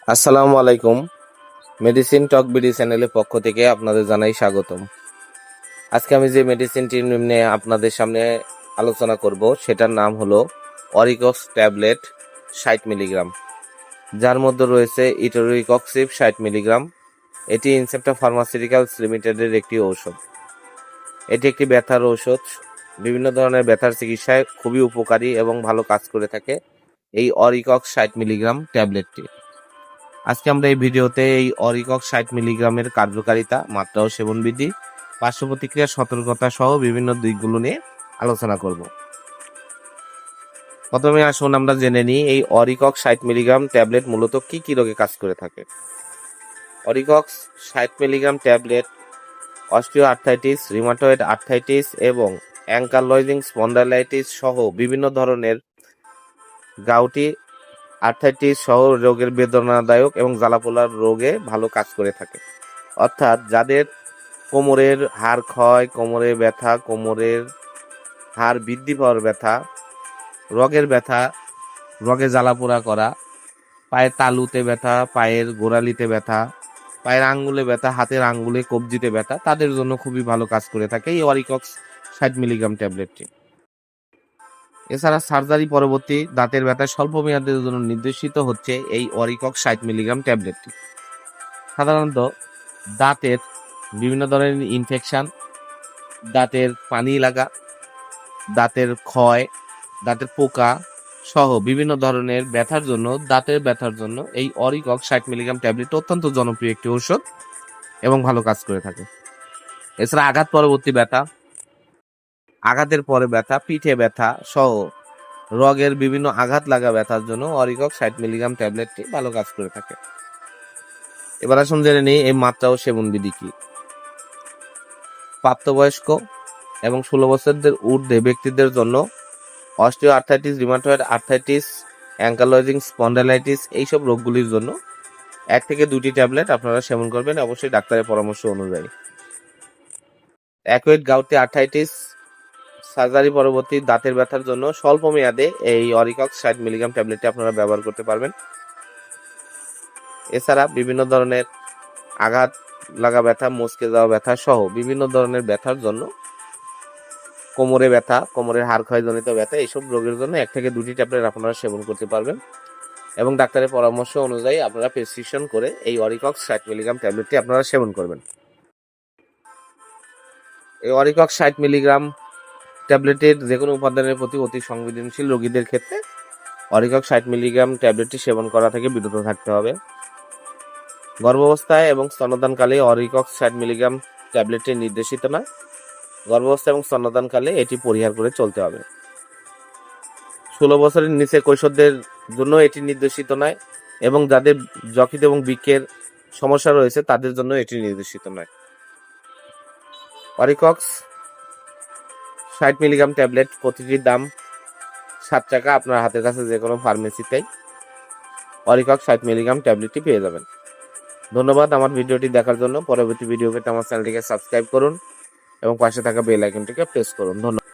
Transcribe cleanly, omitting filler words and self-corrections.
আসসালামু আলাইকুম। মেডিসিন টক বিডি চ্যানেলের পক্ষ থেকে আপনাদের জানাই স্বাগতম। আজকে আমি যে মেডিসিনটি নিয়ে আপনাদের সামনে আলোচনা করব সেটার নাম হলো অরিকক্স ট্যাবলেট 60 মিলিগ্রাম, যার মধ্যে রয়েছে ইটোরিকক্সিব 60 মিলিগ্রাম। এটি ইনসেপ্টা ফার্মাসিউটিক্যালস লিমিটেডের একটি ঔষধ। এটি একটি ব্যথার ঔষধ। বিভিন্ন ধরনের ব্যথার চিকিৎসায় খুবই উপকারী এবং ভালো কাজ করে থাকে এই অরিকক্স 60 মিলিগ্রাম ট্যাবলেটটি। আজকে আমরা এই ভিডিওতে এই অরিকক্স 60 মিলিগ্রামের কার্যকারিতা, মাত্রা ও সেবনবিধি, পার্শ্ব প্রতিক্রিয়া, সতর্কতা সহ বিভিন্ন দিকগুলো নিয়ে আলোচনা করব। প্রথমে আসুন আমরা জেনে নিই এই অরিকক্স 60 মিলিগ্রাম ট্যাবলেট মূলত কি কি রোগে কাজ করে থাকে। অরিকক্স 60 milligram tablet osteo arthritis, rheumatoid arthritis এবং অ্যাঙ্কালয়েজিং স্পন্ডাইলাইটিস সহ বিভিন্ন ধরনের গাউটি আর্থ্রাইটিস সহ রোগের বেদনাদায়ক এবং জ্বালাপোড়ার রোগে ভালো কাজ করে থাকে। অর্থাৎ যাদের কোমরের হাড় ক্ষয়, কোমরে ব্যথা, কোমরের হাড় বৃদ্ধি পাওয়ার ব্যথা, রগের ব্যথা, রগে জ্বালাপোড়া করা, পায়ের তালুতে ব্যথা, পায়ের গোড়ালিতে ব্যথা, পায়ের আঙ্গুলে ব্যথা, হাতের আঙ্গুলে কবজিতে ব্যথা, তাদের জন্য খুবই ভালো কাজ করে থাকে এই অরিকক্স 60 মিলিগ্রাম ট্যাবলেটটি। এছাড়া সার্জারি পরবর্তী দাঁতের ব্যথা স্বল্প মেয়াদের জন্য নির্দেশিত হচ্ছে এই অরিকক্স 60 মিলিগ্রাম ট্যাবলেটটি। সাধারণত দাঁতের বিভিন্ন ধরনের ইনফেকশন, দাঁতের পানি লাগা, দাঁতের ক্ষয়, দাঁতের পোকা সহ বিভিন্ন ধরনের ব্যথার জন্য, দাঁতের ব্যথার জন্য এই অরিকক্স 60 মিলিগ্রাম ট্যাবলেট অত্যন্ত জনপ্রিয় একটি ঔষধ এবং ভালো কাজ করে থাকে। এছাড়া আঘাত পরবর্তী ব্যথা, আঘাতের পরে ব্যথা, পিঠে ব্যথা সহ রগের বিভিন্ন আঘাত লাগা ব্যথার জন্য অরিকক্স 60 মিলিগ্রাম ট্যাবলেটটি ভালো কাজ করে থাকে। এবার আসুন জেনে নিই এই মাত্রা ও সেবনবিধি কি। প্রাপ্তবয়স্ক এবং 16 বছরদের ঊর্ধ্বে ব্যক্তিদের জন্য osteoarthritis, rheumatoid arthritis, ankylosing spondylitis এইসব রোগগুলির জন্য 1 থেকে 2টি ট্যাবলেট আপনারা সেবন করবেন অবশ্যই ডাক্তারের পরামর্শ অনুযায়ী। অ্যাকুয়েট গাউটি আর্থ্রাইটিস, সার্জারি পরবর্তী দাঁতের ব্যথার জন্য স্বল্প মেয়াদে এই অরিকক্স 60 মিলিগ্রাম ট্যাবলেটটি আপনারা ব্যবহার করতে পারবেন। এছাড়া বিভিন্ন ধরনের আঘাত লাগা ব্যথা, মচকে যাওয়া ব্যথা সহ বিভিন্ন ধরনের ব্যথার জন্য, কোমরে ব্যথা, কোমরের হাড় ক্ষয়জনিত ব্যথা, এইসব রোগের জন্য 1 থেকে 2টি ট্যাবলেট আপনারা সেবন করতে পারবেন এবং ডাক্তারের পরামর্শ অনুযায়ী আপনারা প্রেসক্রিপশন করে এই অরিকক্স 60 মিলিগ্রাম ট্যাবলেটটি আপনারা সেবন করবেন। এই অরিকক্স 60 মিলিগ্রাম ট্যাবলেটের যে কোনো উপাদানের প্রতি অতি সংবেদনশীল রোগীদের ক্ষেত্রে অরিকক্স 60 মিলিগ্রাম ট্যাবলেটটি সেবন করা থেকে বিরত থাকতে হবে। গর্ভাবস্থায় এবং স্তন্যদানকালে অরিকক্স 60 মিলিগ্রাম ট্যাবলেটটি নির্দেশিত নয়। গর্ভাবস্থা এবং স্তন্যদানকালে এটি পরিহার করে চলতে হবে। 16 বছরের নিচে কৈশোরদের জন্য এটি নির্দেশিত নয় এবং যাদের যকৃৎ এবং বৃক্কের সমস্যা রয়েছে তাদের জন্য এটি নির্দেশিত নয়। অরিকক্স 60 মিলিগ্রাম ট্যাবলেট প্রতিটির দাম 7 টাকা। আপনার হাতের কাছে যে কোনো ফার্মেসিতেই অরিকক্স 60 মিলিগ্রাম ট্যাবলেটটি পেয়ে যাবেন। ধন্যবাদ আমার ভিডিওটি দেখার জন্য। পরবর্তী ভিডিও পেতে আমার চ্যানেলটিকে সাবস্ক্রাইব করুন এবং পাশে থাকা বেল আইকনটিকে প্রেস করুন। ধন্যবাদ।